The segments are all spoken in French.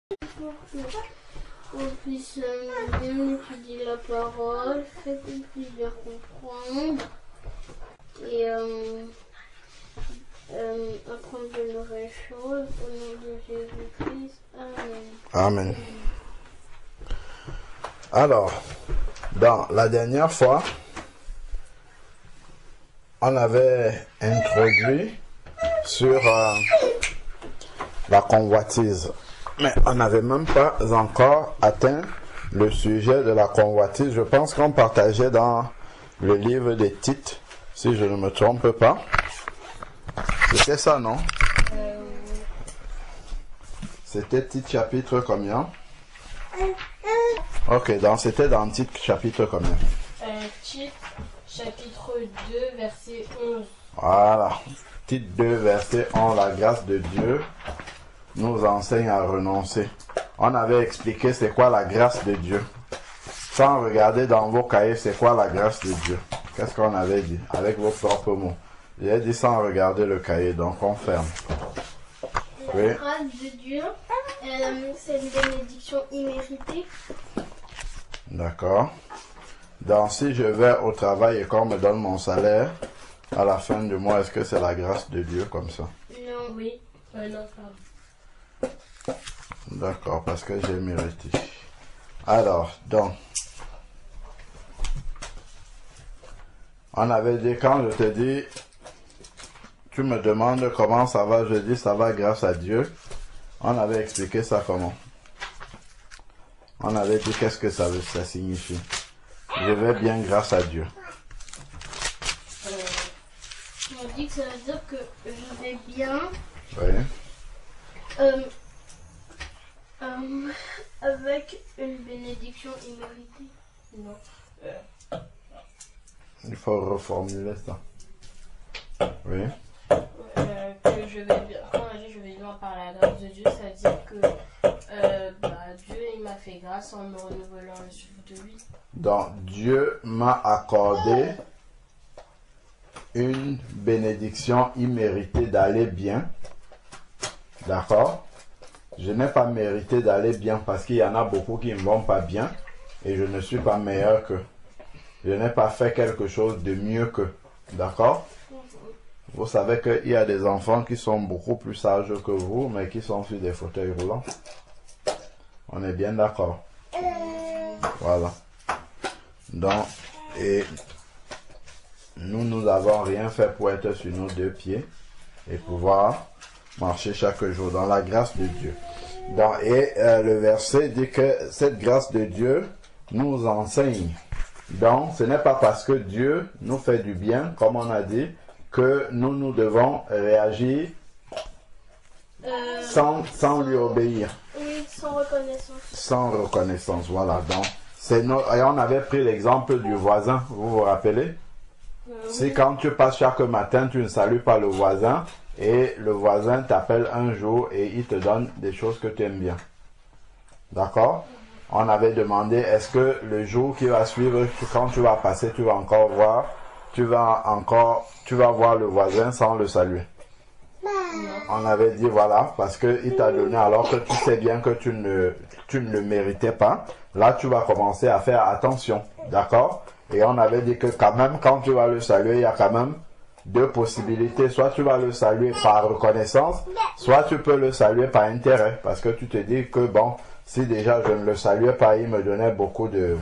pour qu'on puisse bien étudier la parole, faire qu'on puisse bien comprendre et apprendre de nouvelles choses au nom de Jésus-Christ. Amen. Amen. Alors, dans la dernière fois, on avait introduit sur la convoitise. Mais on n'avait même pas encore atteint le sujet de la convoitise. Je pense qu'on partageait dans le livre des Tites, si je ne me trompe pas. C'était ça, non? C'était Tite chapitre combien? Ok, donc c'était dans Tite chapitre combien? Tite chapitre 2, verset 11. Voilà. Tite 2, verset 11. La grâce de Dieu nous enseigne à renoncer. On avait expliqué c'est quoi la grâce de Dieu. Sans regarder dans vos cahiers, c'est quoi la grâce de Dieu. Qu'est-ce qu'on avait dit? Avec vos propres mots. J'ai dit sans regarder le cahier, donc on ferme. Oui. La grâce de Dieu, c'est une bénédiction imméritée. D'accord. Donc si je vais au travail et qu'on me donne mon salaire, à la fin du mois, est-ce que c'est la grâce de Dieu comme ça? Non. Oui. Non, pardon. D'accord, parce que j'ai mérité. Alors, donc, on avait dit, quand je te dis, tu me demandes comment ça va, je dis ça va grâce à Dieu. On avait expliqué ça comment? On avait dit qu'est-ce que ça signifie. Je vais bien grâce à Dieu. On dit que ça veut dire que je vais bien. Oui. Avec une bénédiction imméritée. Non. Il faut reformuler ça. Oui. Que je vais bien. Quand on dit je vais bien par la grâce de Dieu, ça veut dire que Dieu il m'a fait grâce en me renouvelant le souffle de lui. Donc, Dieu m'a accordé une bénédiction imméritée d'aller bien. D'accord? Je n'ai pas mérité d'aller bien parce qu'il y en a beaucoup qui ne vont pas bien et je ne suis pas meilleur qu'eux. Je n'ai pas fait quelque chose de mieux qu'eux. D'accord? Vous savez qu'il y a des enfants qui sont beaucoup plus sages que vous, mais qui sont sur des fauteuils roulants. On est bien d'accord. Voilà. Donc, et nous n'avons rien fait pour être sur nos deux pieds et pouvoir marcher chaque jour dans la grâce de Dieu. Le verset dit que cette grâce de Dieu nous enseigne. Donc, ce n'est pas parce que Dieu nous fait du bien, comme on a dit, que nous devons réagir sans lui obéir. Oui, sans reconnaissance. Sans reconnaissance, voilà. Donc, et on avait pris l'exemple du voisin, vous vous rappelez? Si quand tu passes chaque matin, tu ne salues pas le voisin, et le voisin t'appelle un jour et il te donne des choses que tu aimes bien. D'accord? On avait demandé, est-ce que le jour qui va suivre, quand tu vas passer, tu vas encore voir, tu vas voir le voisin sans le saluer. On avait dit voilà, parce qu'il t'a donné alors que tu sais bien que tu ne le méritais pas. Là, tu vas commencer à faire attention. D'accord? Et on avait dit que quand même, quand tu vas le saluer, il y a quand même deux possibilités. Soit tu vas le saluer par reconnaissance, soit tu peux le saluer par intérêt. Parce que tu te dis que bon, si déjà je ne le saluais pas, il m'a donné beaucoup de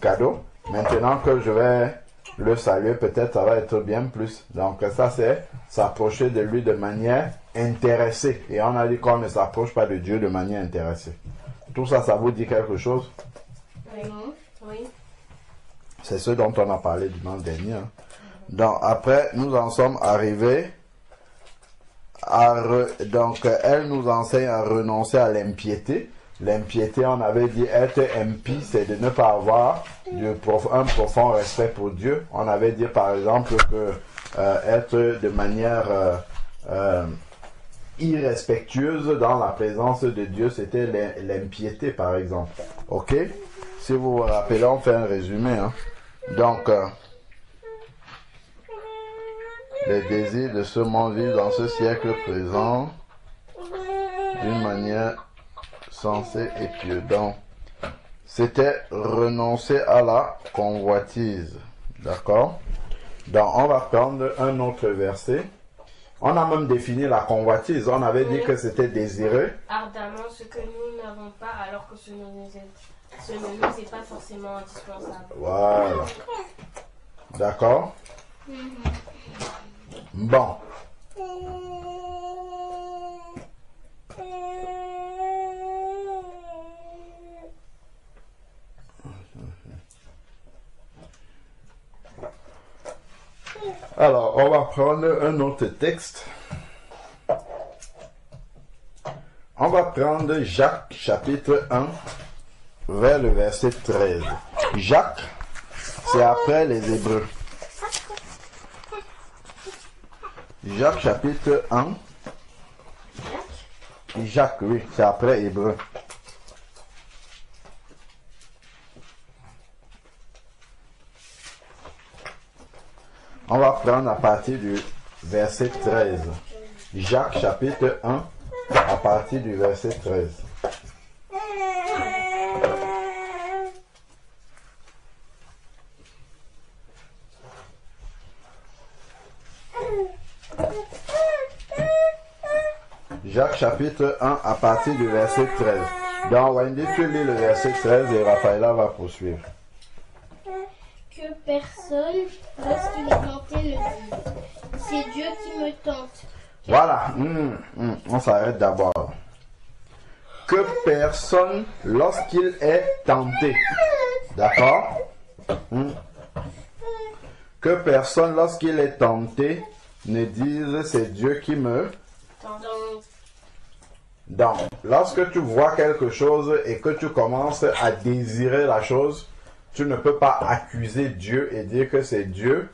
cadeaux. Maintenant que je vais le saluer, peut-être ça va être bien plus. Donc ça c'est s'approcher de lui de manière intéressée. Et on a dit qu'on ne s'approche pas de Dieu de manière intéressée. Tout ça, ça vous dit quelque chose? Oui. C'est ce dont on a parlé dimanche dernier. Donc après, nous en sommes arrivés donc elle nous enseigne à renoncer à l'impiété. L'impiété, on avait dit être impie, c'est de ne pas avoir un profond respect pour Dieu. On avait dit par exemple que être de manière irrespectueuse dans la présence de Dieu, c'était l'impiété par exemple. Ok? Si vous vous rappelez, on fait un résumé. Donc, les désirs de ce monde vivent dans ce siècle présent. d'une manière sensée et pieuse. Donc, c'était renoncer à la convoitise. D'accord? Donc, on va prendre un autre verset. On a même défini la convoitise. On avait dit que c'était désirer ardemment ce que nous n'avons pas, alors que ce ne nous est pas forcément indispensable. Voilà. D'accord? Bon. Alors, on va prendre un autre texte. On va prendre Jacques chapitre 1 vers le verset 13. Jacques, c'est après les Hébreux. Jacques chapitre 1. Jacques, oui, c'est après Hébreux. On va prendre à partir du verset 13. Jacques chapitre 1 à partir du verset 13. Jacques chapitre 1 à partir du verset 13. Donc Wendy, tu lis le verset 13 et Raphaëla va poursuivre. Que personne, lorsqu'il est tenté, ne dise c'est Dieu qui me tente. Voilà, on s'arrête d'abord. Que personne, lorsqu'il est tenté, d'accord? Que personne, lorsqu'il est tenté, ne dise c'est Dieu qui me Tente. Donc, lorsque tu vois quelque chose et que tu commences à désirer la chose, tu ne peux pas accuser Dieu et dire que c'est Dieu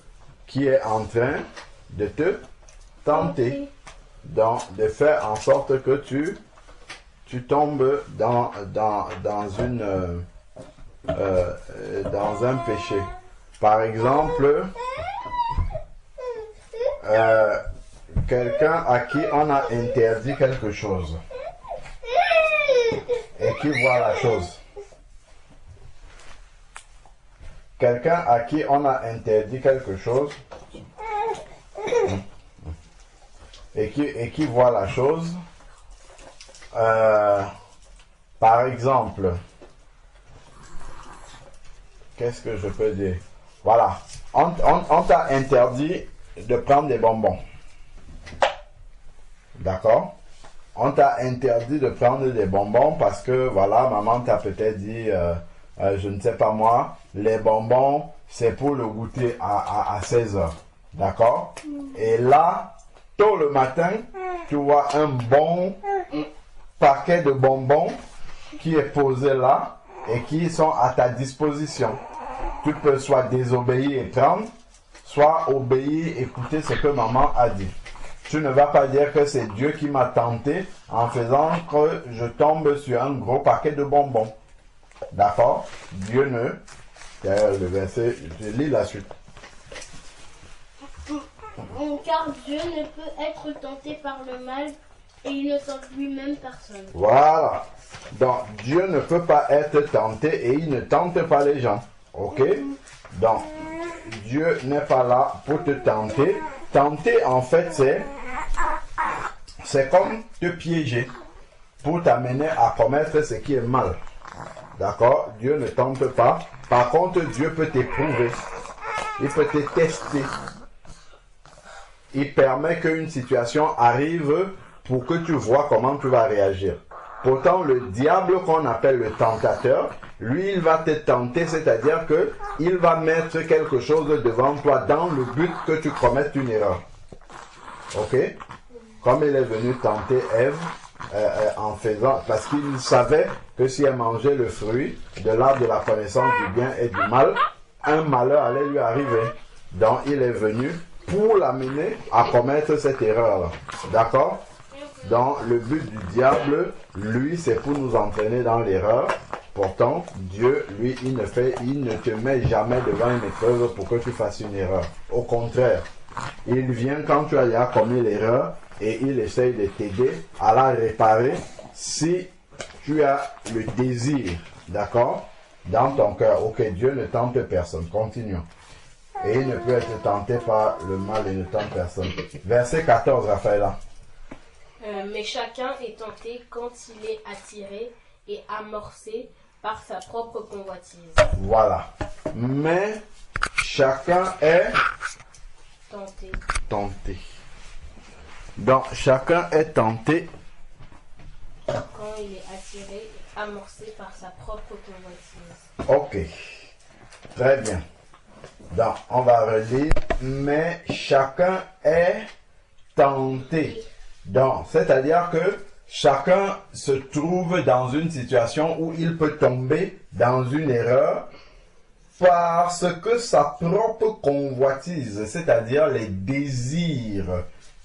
qui est en train de te tenter. Donc, de faire en sorte que tu tombes dans un péché. Par exemple, quelqu'un à qui on a interdit quelque chose et qui voit la chose. Quelqu'un à qui on a interdit quelque chose et qui voit la chose. Par exemple, qu'est-ce que je peux dire? Voilà, on t'a interdit de prendre des bonbons. D'accord? On t'a interdit de prendre des bonbons parce que, voilà, maman t'a peut-être dit, je ne sais pas moi, les bonbons, c'est pour le goûter à 16 heures. D'accord? Et là, tôt le matin, tu vois un bon paquet de bonbons qui est posé là et qui sont à ta disposition. Tu peux soit désobéir et prendre, soit obéir, écouter ce que maman a dit. Tu ne vas pas dire que c'est Dieu qui m'a tenté en faisant que je tombe sur un gros paquet de bonbons. D'accord? Dieu ne... Le verset, je lis la suite. Car Dieu ne peut être tenté par le mal et il ne tente lui-même personne. Voilà. Donc, Dieu ne peut pas être tenté et il ne tente pas les gens. Ok? Donc, Dieu n'est pas là pour te tenter. Tenter, en fait, c'est comme te piéger pour t'amener à commettre ce qui est mal. D'accord? Dieu ne tente pas. Par contre, Dieu peut t'éprouver. Il peut te tester. Il permet qu'une situation arrive pour que tu vois comment tu vas réagir. Pourtant, le diable qu'on appelle le tentateur, lui, il va te tenter, c'est-à-dire que il va mettre quelque chose devant toi dans le but que tu commettes une erreur. Ok? Comme il est venu tenter Ève en faisant, parce qu'il savait que si elle mangeait le fruit de l'arbre de la connaissance du bien et du mal, un malheur allait lui arriver. Donc, il est venu pour l'amener à commettre cette erreur. D'accord? Donc, le but du diable, lui, c'est pour nous entraîner dans l'erreur. Pourtant, Dieu, lui, il ne te met jamais devant une épreuve pour que tu fasses une erreur. Au contraire, il vient quand tu as commis l'erreur et il essaye de t'aider à la réparer si tu as le désir, d'accord, dans ton cœur. Ok, Dieu ne tente personne. Continuons. Et il ne peut être tenté par le mal et ne tente personne. Verset 14, Raphaëla. Mais chacun est tenté quand il est attiré et amorcé par sa propre convoitise. Voilà. Mais chacun est tenté. Donc, chacun est tenté quand il est attiré et amorcé par sa propre convoitise. Ok. Très bien. Donc, on va relire. Mais chacun est tenté. Donc, c'est-à-dire que chacun se trouve dans une situation où il peut tomber dans une erreur parce que sa propre convoitise, c'est-à-dire les désirs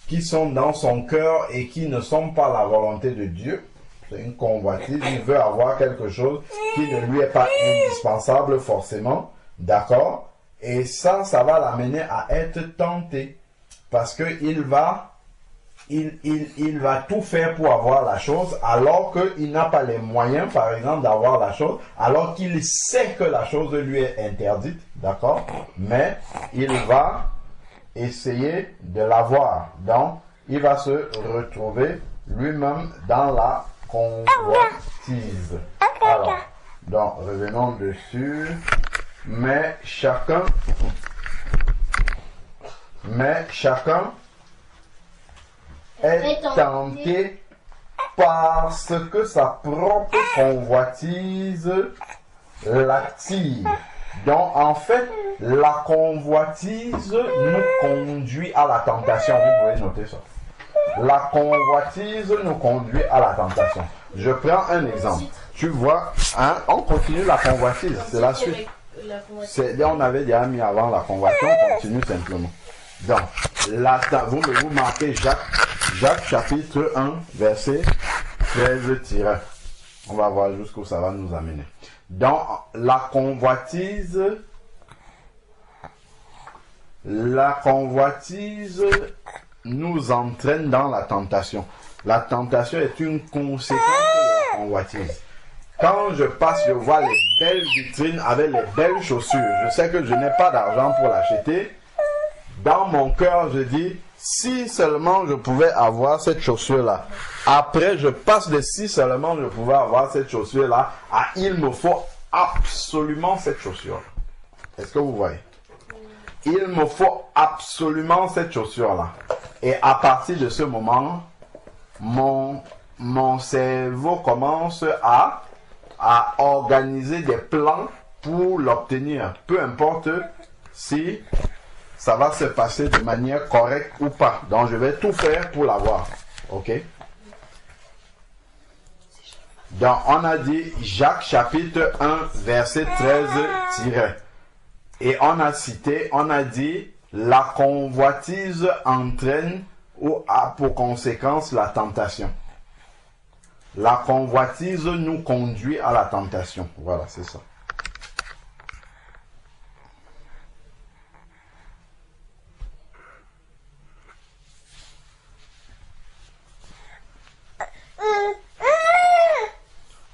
qui sont dans son cœur et qui ne sont pas la volonté de Dieu, c'est une convoitise, il veut avoir quelque chose qui ne lui est pas indispensable forcément, d'accord? Et ça va l'amener à être tenté parce qu'il va il va tout faire pour avoir la chose alors qu'il n'a pas les moyens, par exemple, d'avoir la chose, alors qu'il sait que la chose lui est interdite, d'accord? Mais il va essayer de l'avoir. Donc, il va se retrouver lui-même dans la convoitise. Alors, donc, revenons dessus. Mais chacun est tenté parce que sa propre convoitise l'attire. Donc, en fait, la convoitise nous conduit à la tentation. Vous pouvez noter ça. La convoitise nous conduit à la tentation. Je prends un exemple. Tu vois, hein, on continue la convoitise. C'est la suite. On avait déjà mis avant la convoitise. On continue simplement. Donc, vous marquez Jacques chapitre 1, verset 13-. On va voir jusqu'où ça va nous amener. Donc, la convoitise nous entraîne dans la tentation. La tentation est une conséquence de la convoitise. Quand je passe, je vois les belles vitrines avec les belles chaussures. Je sais que je n'ai pas d'argent pour l'acheter. Dans mon cœur, je dis, si seulement je pouvais avoir cette chaussure-là. Après, je passe de si seulement je pouvais avoir cette chaussure-là à il me faut absolument cette chaussure. Est-ce que vous voyez? Il me faut absolument cette chaussure-là. Et à partir de ce moment, mon cerveau commence à organiser des plans pour l'obtenir. Peu importe si ça va se passer de manière correcte ou pas. Donc, je vais tout faire pour l'avoir. OK? Donc, on a dit Jacques chapitre 1, verset 13-. Et on a dit, la convoitise entraîne ou a pour conséquence la tentation. La convoitise nous conduit à la tentation. Voilà, c'est ça.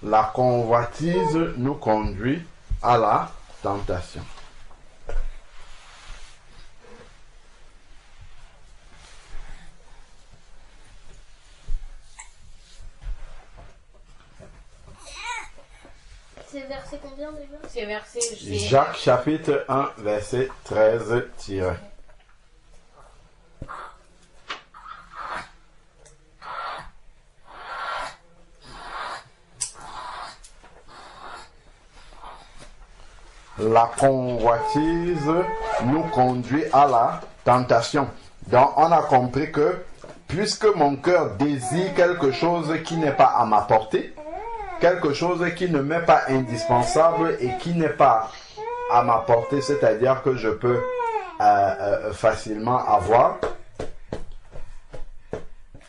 La convoitise nous conduit à la tentation. C'est verset combien déjà? C'est verset Jacques chapitre 1, verset 13-. La convoitise nous conduit à la tentation. Donc, on a compris que puisque mon cœur désire quelque chose qui n'est pas à ma portée, quelque chose qui ne m'est pas indispensable et qui n'est pas à ma portée, c'est-à-dire que je peux facilement avoir,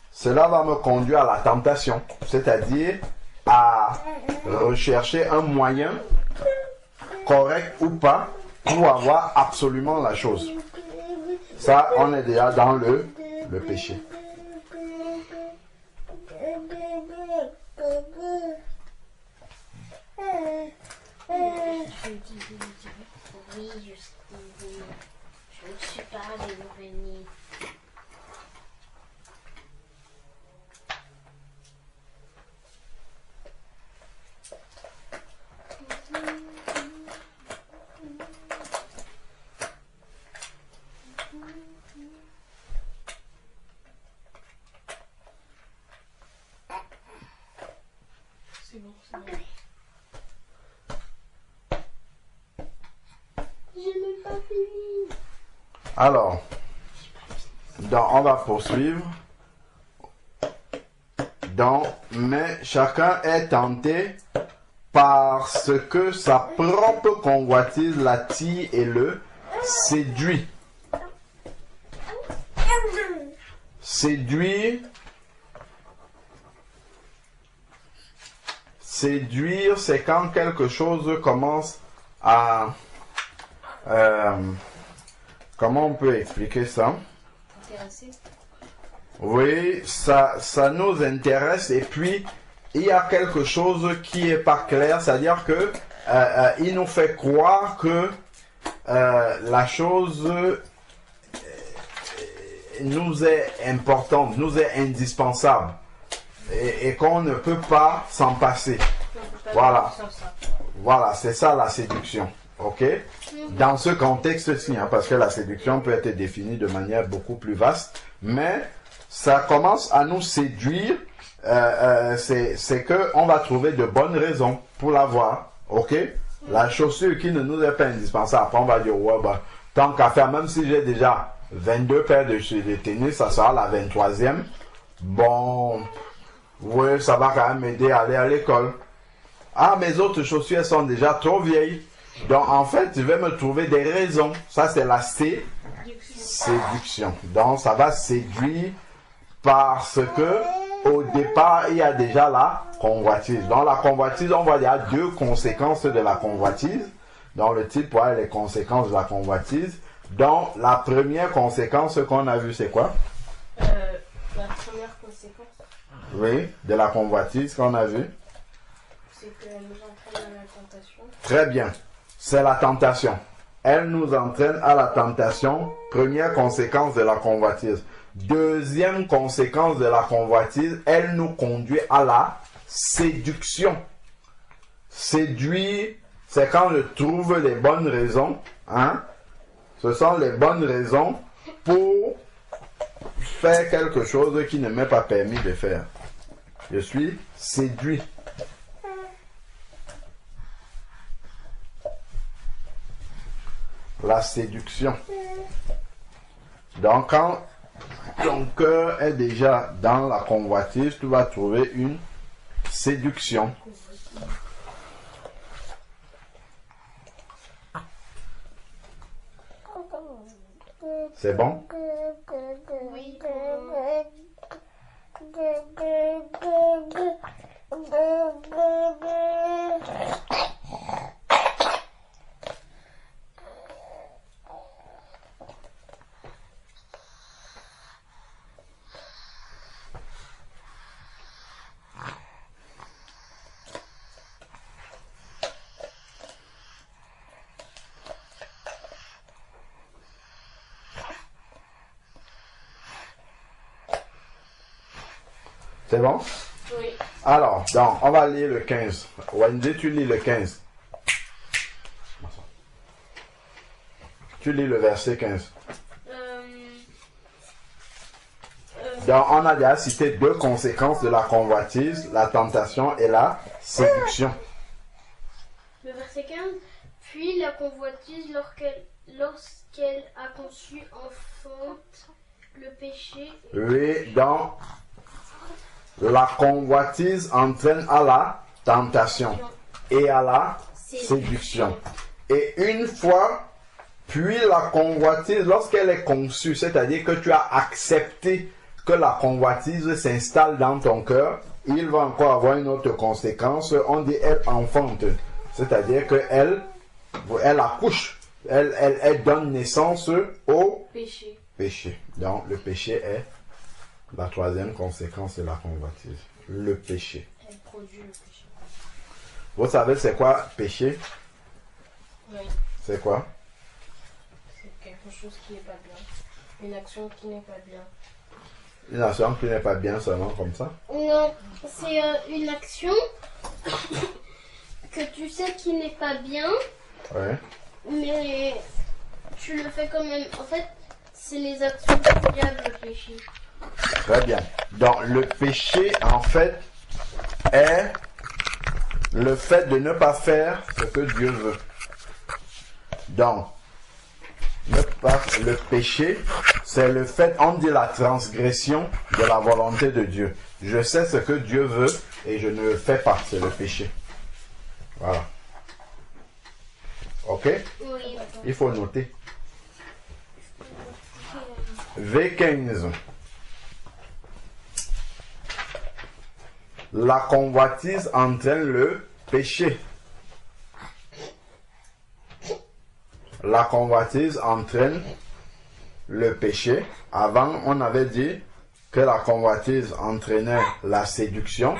cela va me conduire à la tentation, c'est-à-dire à rechercher un moyen, correct ou pas, pour avoir absolument la chose. Ça, on est déjà dans le péché. C'est bon, c'est bon. Je n'ai pas fini. Alors, on va poursuivre. Donc, mais chacun est tenté parce que sa propre convoitise l'attire et le séduit. Séduire, c'est quand quelque chose commence à... comment on peut expliquer ça? Intéressé. Oui, ça nous intéresse et puis il y a quelque chose qui est pas clair, c'est-à-dire que il nous fait croire que la chose nous est importante, nous est indispensable et qu'on ne peut pas s'en passer. Voilà. Voilà, c'est ça la séduction. Ok? Dans ce contexte-ci, hein, parce que la séduction peut être définie de manière beaucoup plus vaste, mais ça commence à nous séduire, c'est que on va trouver de bonnes raisons pour l'avoir. Ok? La chaussure qui ne nous est pas indispensable, après on va dire, ouais, bah, tant qu'à faire, même si j'ai déjà 22 paires de tennis, ça sera la 23e. Bon, oui, ça va quand même m'aider à aller à l'école. Ah, mes autres chaussures sont déjà trop vieilles. Donc, en fait, je vais me trouver des raisons. Ça, c'est la séduction. Donc, ça va séduire parce que, au départ, il y a déjà la convoitise. Dans la convoitise, on voit qu'il y a deux conséquences de la convoitise. Dans le titre, pour les conséquences de la convoitise. Donc, la première conséquence qu'on a vue, c'est quoi? La première conséquence. Oui, de la convoitise qu'on a vue. C'est qu'elle nous entraîne à la tentation. Très bien. C'est la tentation. Elle nous entraîne à la tentation. Première conséquence de la convoitise. Deuxième conséquence de la convoitise, elle nous conduit à la séduction. Séduire, c'est quand je trouve les bonnes raisons. Hein? Ce sont les bonnes raisons pour faire quelque chose qui ne m'est pas permis de faire. Je suis séduit. La séduction. Donc, quand ton cœur est déjà dans la convoitise, tu vas trouver une séduction. C'est bon? Oui. C'est bon? Oui. Alors, donc, on va lire le 15. Wendy, tu lis le 15. Tu lis le verset 15. Donc, on a déjà cité deux conséquences de la convoitise, la tentation et la séduction. Le verset 15. Puis la convoitise, lorsqu'elle a conçu, enfante le péché. Oui, donc, la convoitise entraîne à la tentation et à la séduction. Et une fois, puis la convoitise, lorsqu'elle est conçue, c'est-à-dire que tu as accepté que la convoitise s'installe dans ton cœur, il va encore avoir une autre conséquence. On dit elle enfante, c'est-à-dire qu'elle accouche, elle donne naissance au péché. Donc le péché est la troisième conséquence de la convoitise, le péché. Elle produit le péché. Vous savez c'est quoi péché? Oui. C'est quoi? C'est quelque chose qui n'est pas bien. Une action qui n'est pas bien. Une action qui n'est pas bien seulement comme ça? Non, c'est une action que tu sais qui n'est pas bien, Ouais. mais tu le fais quand même. En fait, c'est les actions du diable, le péché. Très bien. Donc le péché en fait est le fait de ne pas faire ce que Dieu veut. Donc, le péché, c'est le fait, on dit la transgression de la volonté de Dieu. Je sais ce que Dieu veut et je ne le fais pas, c'est le péché. Voilà. Ok? Oui. Il faut noter. V15. La convoitise entraîne le péché. La convoitise entraîne le péché. Avant, on avait dit que la convoitise entraînait la séduction.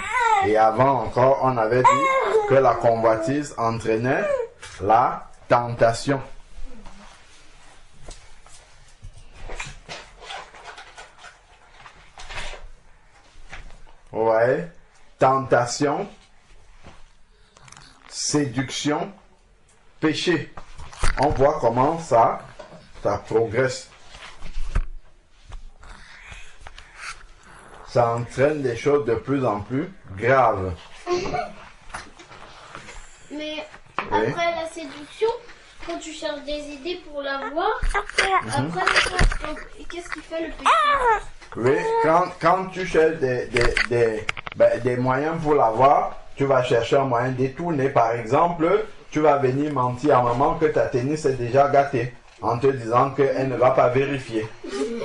Et avant encore, on avait dit que la convoitise entraînait la tentation. Ouais. Tentation, séduction, péché. On voit comment ça progresse. Ça entraîne des choses de plus en plus graves. Mais Oui. après la séduction, quand tu cherches des idées pour l'avoir, après, qu'est-ce qui fait le péché? Oui, quand tu cherches des moyens pour l'avoir, tu vas chercher un moyen détourné. Par exemple, tu vas venir mentir à maman que ta tennis est déjà gâtée en te disant qu'elle ne va pas vérifier.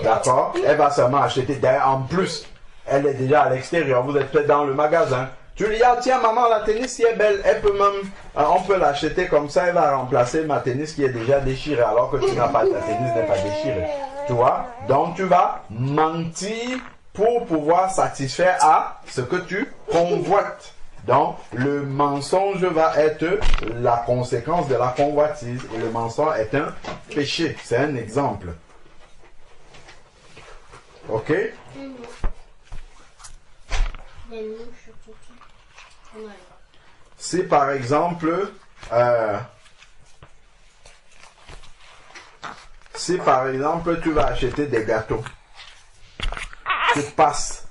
D'accord? Elle va seulement acheter. D'ailleurs, en plus, elle est déjà à l'extérieur. Vous êtes peut-être dans le magasin. Tu lui dis, ah tiens maman, la tennis qui est belle, elle peut même, on peut l'acheter comme ça, elle va remplacer ma tennis qui est déjà déchirée alors que tu n'as pas, ta tennis n'est pas déchirée. Tu vois? Donc tu vas mentir pour pouvoir satisfaire à ce que tu convoites. Donc le mensonge va être la conséquence de la convoitise et le mensonge est un péché. C'est un exemple. Ok? Si par exemple, tu vas acheter des gâteaux, tu passes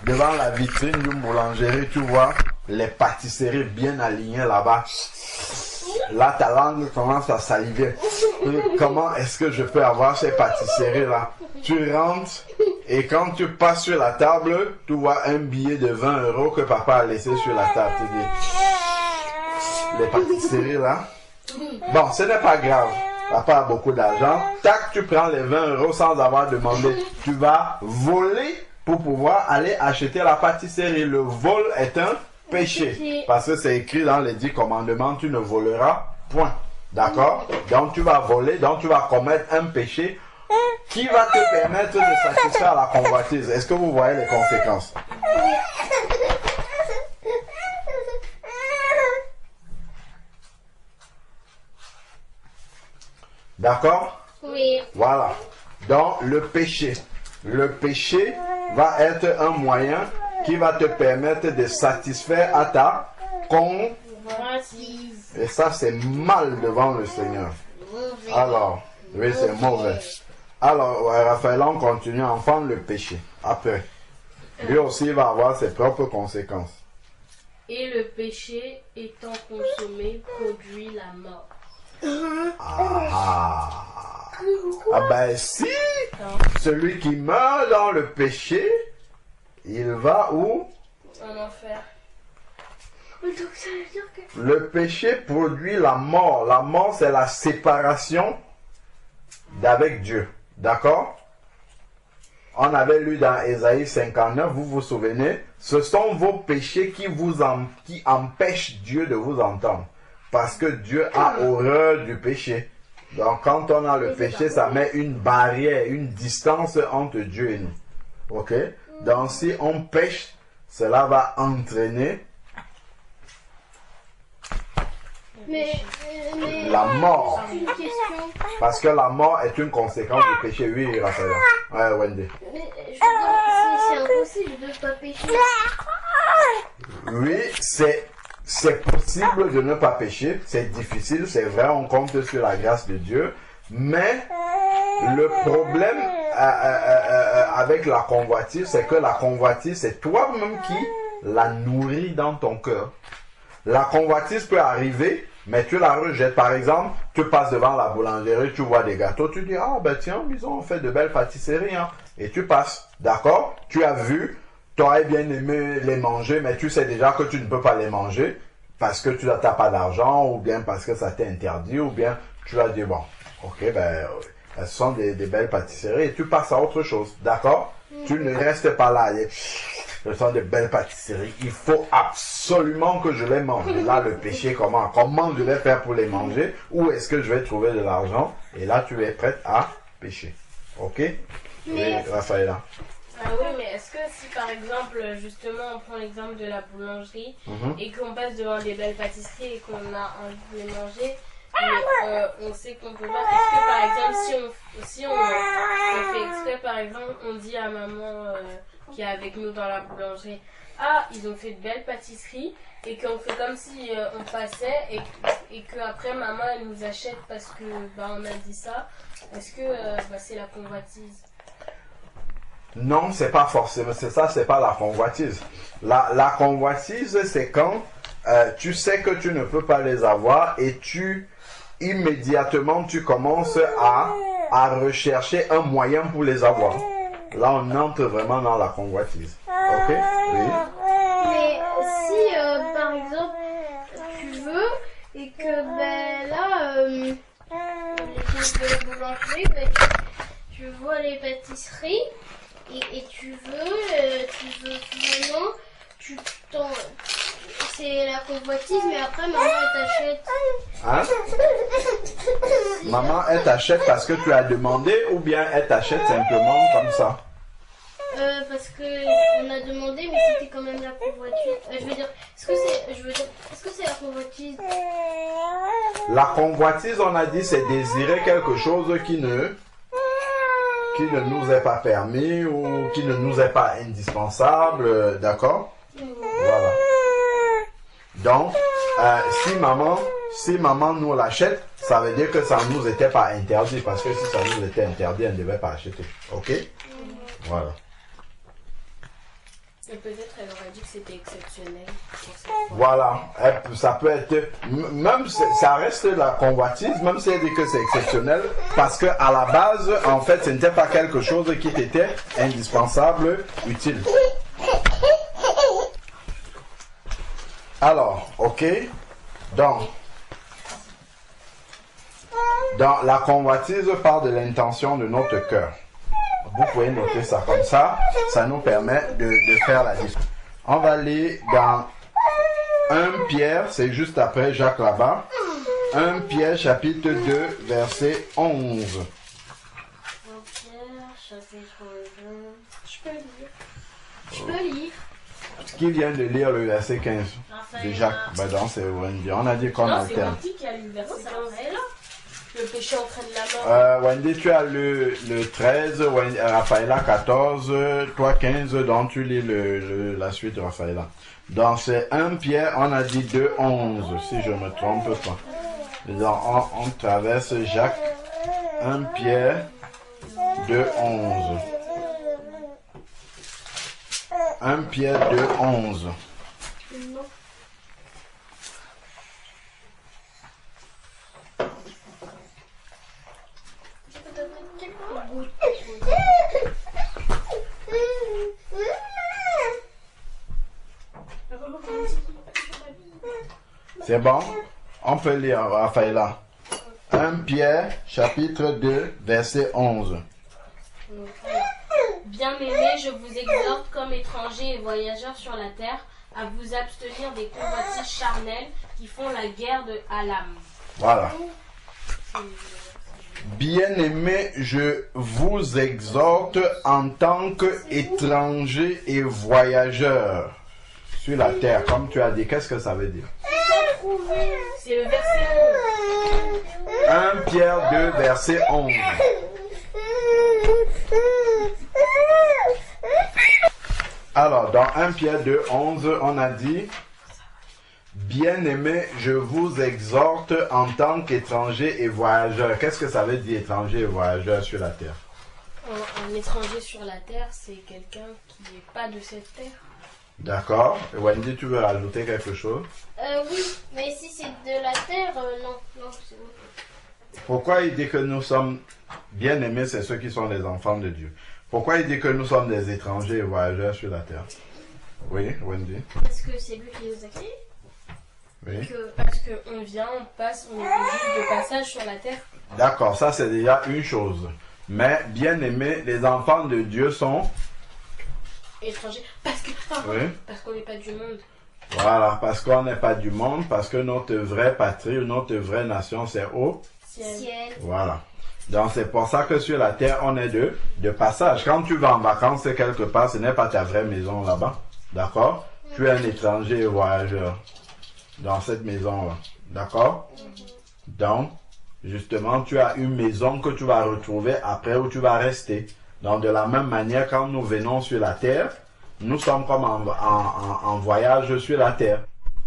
devant la vitrine d'une boulangerie, tu vois les pâtisseries bien alignées là-bas. Là, ta langue commence à saliver. Comment est-ce que je peux avoir ces pâtisseries-là? Tu rentres et quand tu passes sur la table, tu vois un billet de 20 € que papa a laissé sur la table. Tu dis, les pâtisseries-là. Bon, ce n'est pas grave. Papa a beaucoup d'argent. Tac, tu prends les 20 € sans avoir demandé. Tu vas voler pour pouvoir aller acheter la pâtisserie. Le vol est un péché. Parce que c'est écrit dans les 10 commandements, tu ne voleras point. D'accord? Donc tu vas voler, donc tu vas commettre un péché qui va te permettre de satisfaire la convoitise. Est-ce que vous voyez les conséquences? D'accord? Oui. Voilà. Donc le péché. Le péché va être un moyen qui va te permettre de satisfaire à ta convoitise. Et ça, c'est mal devant le Seigneur. Alors, oui, c'est mauvais. Alors, Raphaël, on continue, enfant, le péché. Après, lui aussi, il va avoir ses propres conséquences. Et le péché étant consommé produit la mort. Ah ben si, celui qui meurt dans le péché, il va où? En enfer. Donc ça veut dire que... Le péché produit la mort. La mort, c'est la séparation d'avec Dieu. D'accord? On avait lu dans Ésaïe 59, vous vous souvenez? Ce sont vos péchés qui empêchent Dieu de vous entendre. Parce que Dieu a horreur du péché. Donc quand on a le péché, ça met une barrière, une distance entre Dieu et nous. Ok? Donc si on pêche, cela va entraîner la mort. Une question. Parce que la mort est une conséquence du péché. Oui, Raphaël. Ouais, Wendy. Mais je veux dire, c'est impossible de ne pas pécher. Oui, c'est possible de ne pas pécher. C'est difficile, c'est vrai, on compte sur la grâce de Dieu. Mais le problème avec la convoitise, c'est que la convoitise, c'est toi-même qui la nourris dans ton cœur. La convoitise peut arriver, mais tu la rejettes. Par exemple, tu passes devant la boulangerie, tu vois des gâteaux, tu dis, ah ben tiens, ils ont fait de belles pâtisseries, hein. Et tu passes, d'accord? Tu as vu, tu aurais bien aimé les manger, mais tu sais déjà que tu ne peux pas les manger parce que tu n'as pas d'argent, ou bien parce que ça t'est interdit, ou bien tu as dit, bon, ok, ben, ce sont des belles pâtisseries, et tu passes à autre chose, d'accord? Tu ne restes pas là. Ce sont de belles pâtisseries. Il faut absolument que je les mange. Là, le péché, comment je vais faire pour les manger? Où est-ce que je vais trouver de l'argent? Et là, tu es prête à pécher. Ok? Oui, Raphaëla. Ah oui, mais est-ce que si par exemple, justement, on prend l'exemple de la boulangerie et qu'on passe devant des belles pâtisseries et qu'on a envie de les manger, mais on sait qu'on peut pas. Est-ce que par exemple, si on fait exprès, par exemple, on dit à maman qui est avec nous dans la boulangerie, ah, ils ont fait de belles pâtisseries, et qu'on fait comme si on passait et qu'après maman elle nous achète parce que bah, on a dit ça, est-ce que c'est la convoitise? Non, c'est pas forcément, c'est pas la convoitise. La convoitise, c'est quand tu sais que tu ne peux pas les avoir et immédiatement tu commences à rechercher un moyen pour les avoir. Là, on entre vraiment dans la convoitise. Ok? Oui. Mais si, par exemple, tu veux et que ben là, les boulangeries, ben, tu vois les pâtisseries et tu veux vraiment, c'est la convoitise, mais après maman elle t'achète. Hein? Maman, elle t'achète parce que tu as demandé ou bien elle t'achète simplement comme ça? Parce que on a demandé, mais c'était quand même la convoitise. Je veux dire, est-ce que c'est la convoitise? La convoitise, on a dit, c'est désirer quelque chose qui ne nous est pas permis ou qui ne nous est pas indispensable, d'accord? Voilà. Donc, si maman nous l'achète, ça veut dire que ça ne nous était pas interdit, parce que si ça nous était interdit, elle ne devait pas acheter. Ok? Voilà. Et peut-être elle aurait dit que c'était exceptionnel. Voilà, ça peut être, même ça reste la convoitise, même si elle dit que c'est exceptionnel, parce que à la base, en fait, ce n'était pas quelque chose qui était indispensable, utile. Alors, ok, donc la convoitise part de l'intention de notre cœur. Vous pouvez noter ça comme ça, ça nous permet de faire la différence. On va aller dans 1 Pierre, c'est juste après Jacques là-bas. 1 Pierre chapitre 2, verset 11. 1 Pierre chapitre 2. Je peux lire. Je peux lire. Qui vient de lire le verset 15 de Jacques? Ben non, c'est Wendy. On a dit qu'on alterne. C'est Wendy qui a lu le verset 15. Le péché entraîne la mort. Wendy, tu as le 13, Raphaëla 14, toi 15, donc tu lis la suite de Raphaëla. Donc c'est 1 Pierre, on a dit 2, 11, si je ne me trompe pas. Donc on traverse Jacques, 1 Pierre, 2, 11. 1 Pierre 2, 11. Non. C'est bon? On peut lire, Raphaëla. 1 Pierre, chapitre 2, verset 11. Bien-aimés, je vous exhorte comme étrangers et voyageurs sur la terre à vous abstenir des convoitises charnelles qui font la guerre à l'âme. Voilà. Bien-aimés, je vous exhorte en tant qu'étrangers et voyageurs sur la terre. Comme tu as dit, qu'est-ce que ça veut dire? C'est le verset 11. 1 Pierre 2, verset 11. Alors, dans 1 Pierre 2, 11, on a dit, bien-aimés, je vous exhorte en tant qu'étrangers et voyageurs. Qu'est-ce que ça veut dire, étranger et voyageur sur la terre? Un étranger sur la terre, c'est quelqu'un qui n'est pas de cette terre. D'accord. Wendy, tu veux rajouter quelque chose? Oui, mais si c'est de la terre, non, non, c'est bon. Pourquoi il dit que nous sommes bien-aimés, c'est ceux qui sont les enfants de Dieu? Pourquoi il dit que nous sommes des étrangers et voyageurs sur la terre? Oui, Wendy? Parce que c'est lui qui nous a créés. Oui. Parce qu'on vient, on passe, on est juste de passage sur la terre. D'accord, ça c'est déjà une chose. Mais bien-aimés, les enfants de Dieu sont... Étrangers. Oui. Parce qu'on n'est pas du monde. Voilà, parce qu'on n'est pas du monde, parce que notre vraie patrie ou notre vraie nation, c'est au Ciel. Voilà. Donc c'est pour ça que sur la terre, on est de passage. Quand tu vas en vacances quelque part, ce n'est pas ta vraie maison là-bas. D'accord? Tu es un étranger et voyageur dans cette maison-là. D'accord? Donc, justement, tu as une maison que tu vas retrouver après où tu vas rester. Donc de la même manière, quand nous venons sur la terre, nous sommes comme en voyage sur la terre.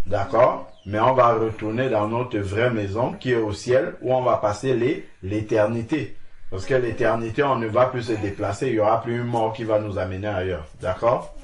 D'accord? Mais on va retourner dans notre vraie maison qui est au ciel où on va passer l'éternité. Parce que l'éternité, on ne va plus se déplacer. Il n'y aura plus une mort qui va nous amener ailleurs. D'accord?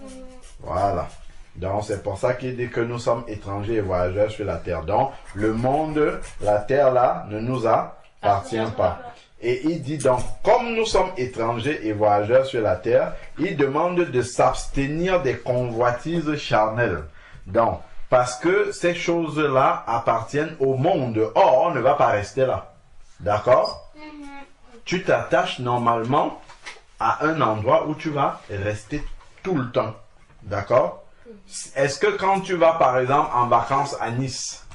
Voilà. Donc c'est pour ça qu'il dit que nous sommes étrangers et voyageurs sur la terre. Donc le monde, la terre là, ne nous appartient pas. Et il dit donc, comme nous sommes étrangers et voyageurs sur la terre, il demande de s'abstenir des convoitises charnelles. Donc, parce que ces choses-là appartiennent au monde. Or, on ne va pas rester là. D'accord? Tu t'attaches normalement à un endroit où tu vas rester tout le temps. D'accord? Est-ce que quand tu vas, par exemple, en vacances à Nice,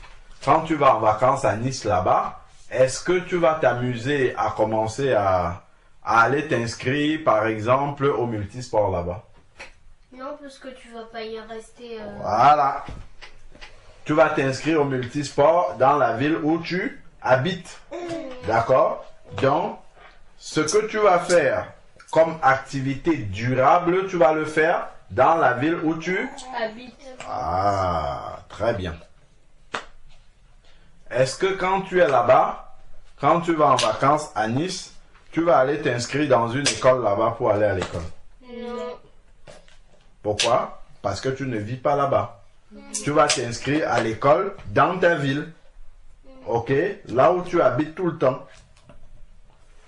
quand tu vas en vacances à Nice là-bas, est-ce que tu vas t'amuser à commencer à aller t'inscrire, par exemple, au multisport là-bas? Non, parce que tu vas pas y rester. Voilà. Tu vas t'inscrire au multisport dans la ville où tu habites. D'accord? Donc, ce que tu vas faire comme activité durable, tu vas le faire dans la ville où tu Habite. Ah, très bien. Est-ce que quand tu es là-bas, quand tu vas en vacances à Nice, tu vas aller t'inscrire dans une école là-bas pour aller à l'école? Non. Pourquoi? Parce que tu ne vis pas là-bas. Tu vas t'inscrire à l'école dans ta ville. Ok? Là où tu habites tout le temps.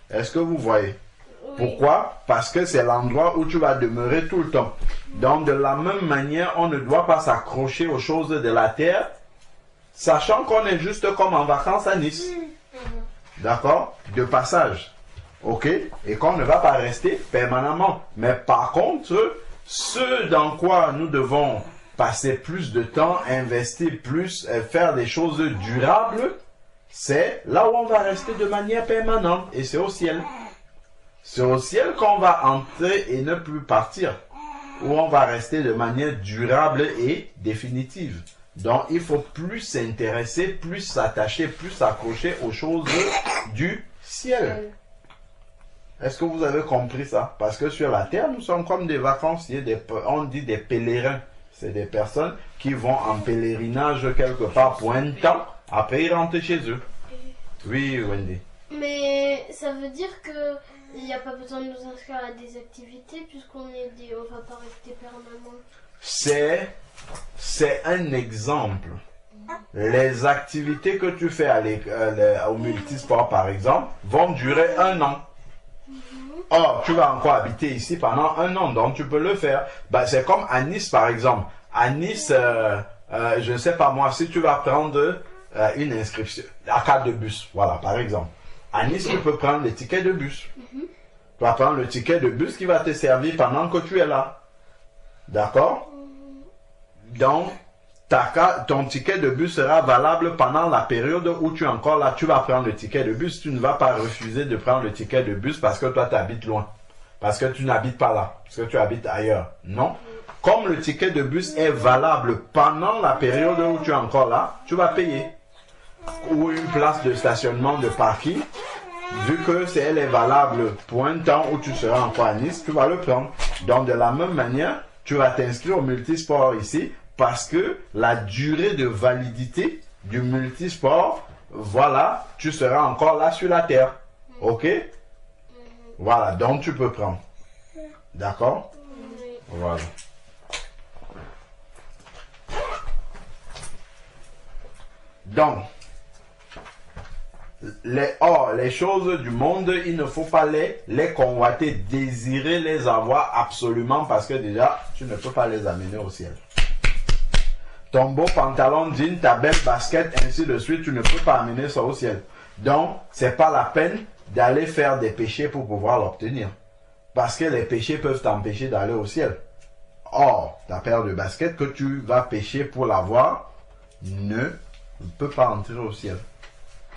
Est-ce que vous voyez? Oui. Pourquoi? Parce que c'est l'endroit où tu vas demeurer tout le temps. Donc de la même manière, on ne doit pas s'accrocher aux choses de la terre, sachant qu'on est juste comme en vacances à Nice. D'accord? De passage. Ok? Et qu'on ne va pas rester permanemment. Mais par contre, ce dans quoi nous devons passer plus de temps, investir plus, faire des choses durables, c'est là où on va rester de manière permanente. Et c'est au ciel. C'est au ciel qu'on va entrer et ne plus partir. Où on va rester de manière durable et définitive. Donc, il faut plus s'intéresser, plus s'attacher, plus s'accrocher aux choses du ciel. Est-ce que vous avez compris ça? Parce que sur la terre, nous sommes comme des vacanciers, on dit des pèlerins. C'est des personnes qui vont en pèlerinage quelque part pour un temps, après ils rentrent chez eux. Oui, Wendy. Mais ça veut dire que il n'y a pas besoin de nous inscrire à des activités puisqu'on on va pas rester permanent. C'est un exemple. Les activités que tu fais au multisport, par exemple, vont durer 1 an. Or, tu vas encore habiter ici pendant 1 an, donc tu peux le faire. Ben, c'est comme à Nice, par exemple. À Nice, je ne sais pas moi, si tu vas prendre une inscription, à carte de bus, voilà, par exemple. À Nice, tu peux prendre le ticket de bus. Tu vas prendre le ticket de bus qui va te servir pendant que tu es là. D'accord? Donc, ton ticket de bus sera valable pendant la période où tu es encore là. Tu vas prendre le ticket de bus. Tu ne vas pas refuser de prendre le ticket de bus parce que toi, tu habites loin. Parce que tu n'habites pas là. Parce que tu habites ailleurs. Non. Comme le ticket de bus est valable pendant la période où tu es encore là, tu vas payer. Ou une place de stationnement de parking. Vu que elle est valable pour un temps où tu seras encore à Nice, tu vas le prendre. Donc, de la même manière, tu vas t'inscrire au multisport ici parce que la durée de validité du multisport, voilà, tu seras encore là sur la terre. Ok? Voilà, donc tu peux prendre. D'accord? Voilà. Donc, les choses du monde, il ne faut pas les convoiter, désirer les avoir absolument parce que déjà, tu ne peux pas les amener au ciel. Ton beau pantalon, jean, ta belle basket, ainsi de suite, tu ne peux pas amener ça au ciel. Donc, c'est pas la peine d'aller faire des péchés pour pouvoir l'obtenir. Parce que les péchés peuvent t'empêcher d'aller au ciel. Or, ta paire de baskets que tu vas pécher pour l'avoir ne peut pas entrer au ciel.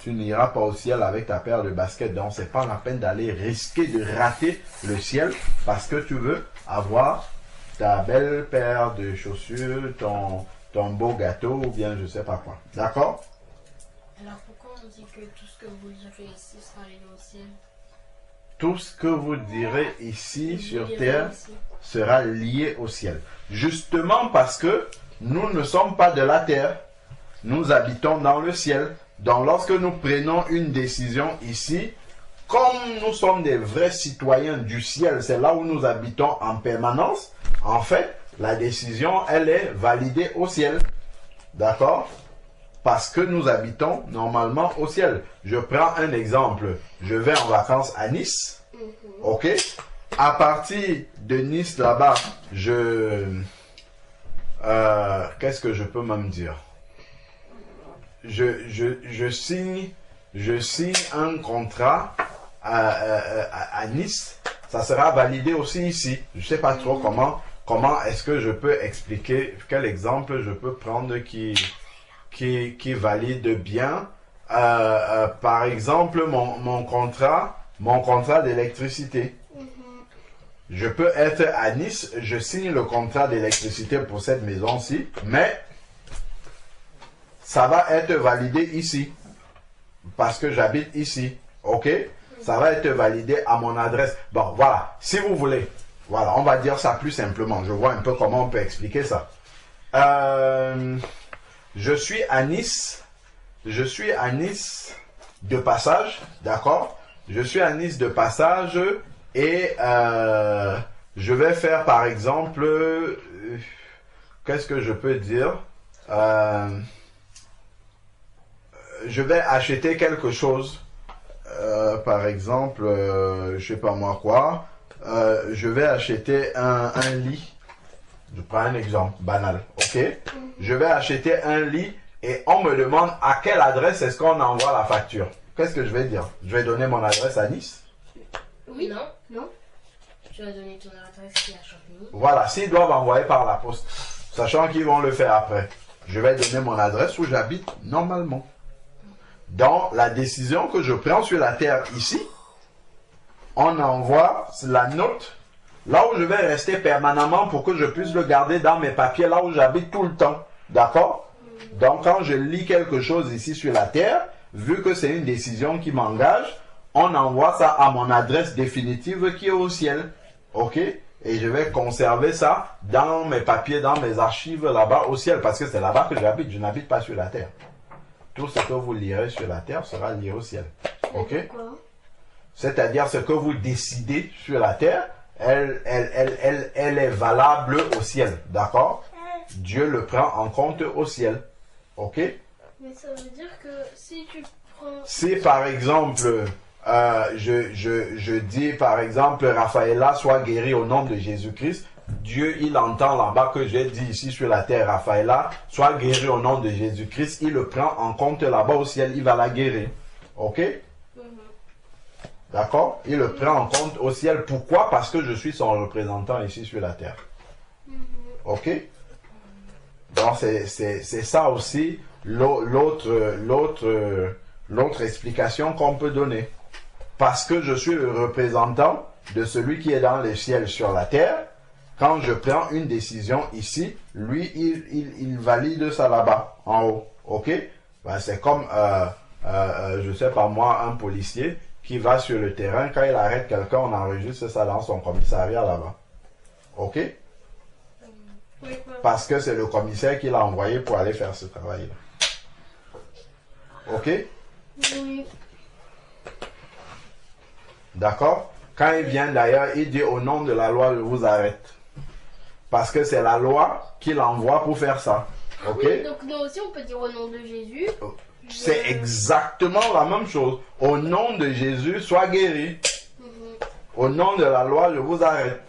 Tu n'iras pas au ciel avec ta paire de baskets. Donc, c'est pas la peine d'aller risquer de rater le ciel parce que tu veux avoir ta belle paire de chaussures, ton beau gâteau ou bien je sais pas quoi. D'accord? Alors pourquoi on dit que tout ce que vous direz ici sera arrivé au ciel? Tout ce que vous direz ici sur terre sera lié au ciel. Justement parce que nous ne sommes pas de la terre. Nous habitons dans le ciel. Donc lorsque nous prenons une décision ici, comme nous sommes des vrais citoyens du ciel, c'est là où nous habitons en permanence, en fait, la décision, elle est validée au ciel. D'accord? Parce que nous habitons normalement au ciel. Je prends un exemple. Je vais en vacances à Nice. Ok? À partir de Nice, là-bas, qu'est-ce que je peux même dire? Je signe un contrat à Nice. Ça sera validé aussi ici. Je ne sais pas trop comment est-ce que je peux expliquer, quel exemple je peux prendre qui valide bien. Par exemple, mon contrat d'électricité. Je peux être à Nice, je signe le contrat d'électricité pour cette maison-ci, mais ça va être validé ici, parce que j'habite ici, ok? Ça va être validé à mon adresse. Bon, voilà, si vous voulez, voilà, on va dire ça plus simplement. Je vois un peu comment on peut expliquer ça. Je suis à Nice de passage, d'accord? Je suis à Nice de passage et je vais faire par exemple, qu'est-ce que je peux dire? Je vais acheter quelque chose, par exemple, je sais pas moi quoi, je vais acheter un lit. Je prends un exemple banal, ok? Je vais acheter un lit et on me demande à quelle adresse est-ce qu'on envoie la facture. Qu'est-ce que je vais dire? Je vais donner mon adresse à Nice? Oui. Non. Tu vas donner ton adresse qui est à Champigny. Voilà, s'ils doivent envoyer par la poste, sachant qu'ils vont le faire après, je vais donner mon adresse où j'habite normalement. Dans la décision que je prends sur la terre ici, on envoie la note là où je vais rester permanemment pour que je puisse le garder dans mes papiers, là où j'habite tout le temps. D'accord? Donc, quand je lis quelque chose ici sur la terre, vu que c'est une décision qui m'engage, on envoie ça à mon adresse définitive qui est au ciel. Ok? Et je vais conserver ça dans mes papiers, dans mes archives là-bas au ciel, parce que c'est là-bas que j'habite. Je n'habite pas sur la terre. Tout ce que vous lirez sur la terre sera lié au ciel. Ok? C'est-à-dire ce que vous décidez sur la terre, elle est valable au ciel. D'accord? Dieu le prend en compte au ciel. Ok? Mais ça veut dire que si tu prends... Si par exemple, je dis par exemple, Raphaëlla soit guérie au nom de Jésus-Christ, Dieu, il entend là-bas que j'ai dit ici sur la terre, Raphaëlla soit guérie au nom de Jésus-Christ, il le prend en compte là-bas au ciel, il va la guérir. Ok? D'accord? Il le prend en compte au ciel. Pourquoi? Parce que je suis son représentant ici sur la terre. Ok? Donc c'est ça aussi l'autre explication qu'on peut donner. Parce que je suis le représentant de celui qui est dans les ciels sur la terre. Quand je prends une décision ici, lui, il valide ça là-bas, en haut. Ok? Ben, c'est comme, je sais pas moi, un policier qui va sur le terrain. Quand il arrête quelqu'un, on enregistre ça dans son commissariat là-bas. Ok? Parce que c'est le commissaire qui l'a envoyé pour aller faire ce travail-là. Ok? Oui. D'accord? Quand il vient d'ailleurs, il dit au nom de la loi, je vous arrête. Parce que c'est la loi qui l'envoie pour faire ça. Ok? Oui, donc nous aussi, on peut dire au nom de Jésus. C'est exactement la même chose. Au nom de Jésus, sois guéri. Au nom de la loi, je vous arrête.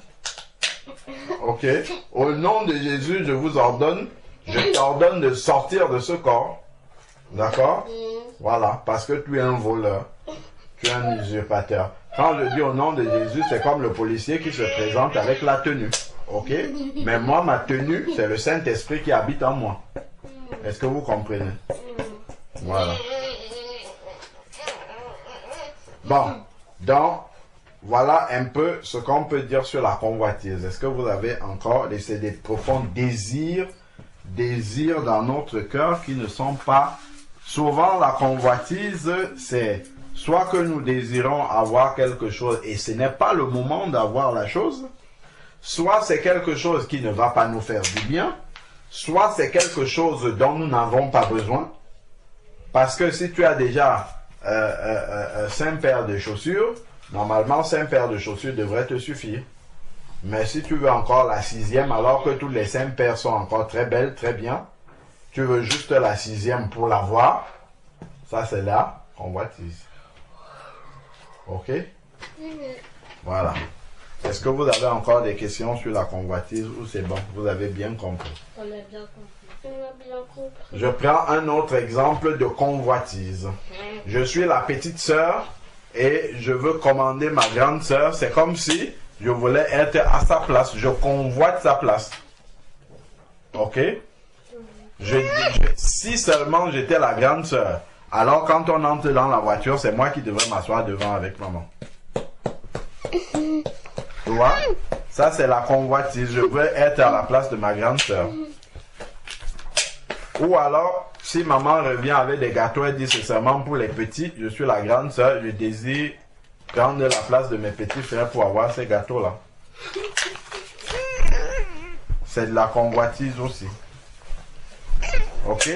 Ok? Au nom de Jésus, je t'ordonne de sortir de ce corps. D'accord? Voilà, parce que tu es un voleur. Tu es un usurpateur. Quand je dis au nom de Jésus, c'est comme le policier qui se présente avec la tenue. Ok? Mais moi, ma tenue, c'est le Saint-Esprit qui habite en moi. Est-ce que vous comprenez? Voilà. Bon, donc, voilà un peu ce qu'on peut dire sur la convoitise. Est-ce que vous avez encore laissé des profonds désirs dans notre cœur qui ne sont pas... Souvent, la convoitise, c'est soit que nous désirons avoir quelque chose et ce n'est pas le moment d'avoir la chose, soit c'est quelque chose qui ne va pas nous faire du bien, soit c'est quelque chose dont nous n'avons pas besoin. Parce que si tu as déjà 5 paires de chaussures, normalement 5 paires de chaussures devraient te suffire. Mais si tu veux encore la 6e, alors que toutes les 5 paires sont encore très belles, très bien, tu veux juste la 6e pour l'avoir, ça c'est la convoitise. Ok? Voilà. Est-ce que vous avez encore des questions sur la convoitise ou c'est bon? Vous avez bien compris? On a bien compris. On a bien compris. Je prends un autre exemple de convoitise. Je suis la petite sœur et je veux commander ma grande sœur. C'est comme si je voulais être à sa place. Je convoite sa place. Ok? Si seulement j'étais la grande sœur, alors quand on entre dans la voiture, c'est moi qui devrais m'asseoir devant avec maman. Tu vois? Ça, c'est la convoitise. Je veux être à la place de ma grande sœur. Ou alors, si maman revient avec des gâteaux et dit c'est seulement pour les petits, je suis la grande sœur, je désire prendre la place de mes petits frères pour avoir ces gâteaux-là. C'est de la convoitise aussi. Ok?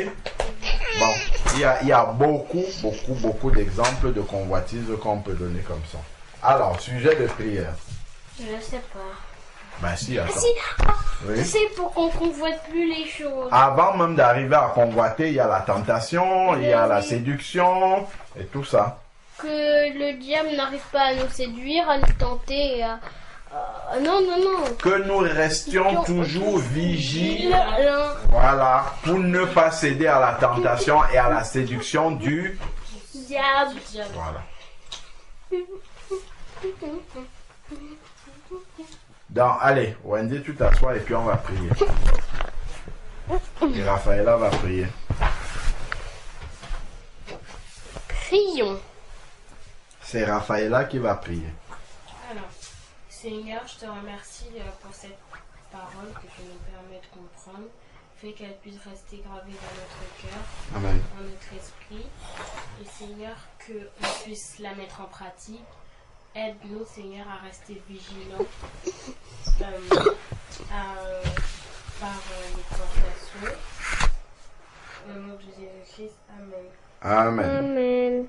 Bon, il y a beaucoup d'exemples de convoitise qu'on peut donner comme ça. Alors, sujet de prière. Je ne sais pas. Ben si, attends. Si, Oui. c'est pour qu'on convoite plus les choses. Avant même d'arriver à convoiter, il y a la tentation, il y a la séduction et tout ça. Que le diable n'arrive pas à nous séduire, à nous tenter, non. Que nous restions toujours vigiles. Non. Voilà, pour ne pas céder à la tentation et à la séduction du Diable. Voilà. Donc, allez, Wendy, tu t'assois et puis on va prier. Et Raphaëla va prier. Prions. C'est Raphaëla qui va prier. Alors, Seigneur, je te remercie pour cette parole que tu nous permets de comprendre. Fais qu'elle puisse rester gravée dans notre cœur, Amen. dans notre esprit. Et Seigneur, qu'on puisse la mettre en pratique. Aide-nous, Seigneur, à rester vigilants par l'exhortation. Au nom de Jésus-Christ, Amen. Amen. Amen.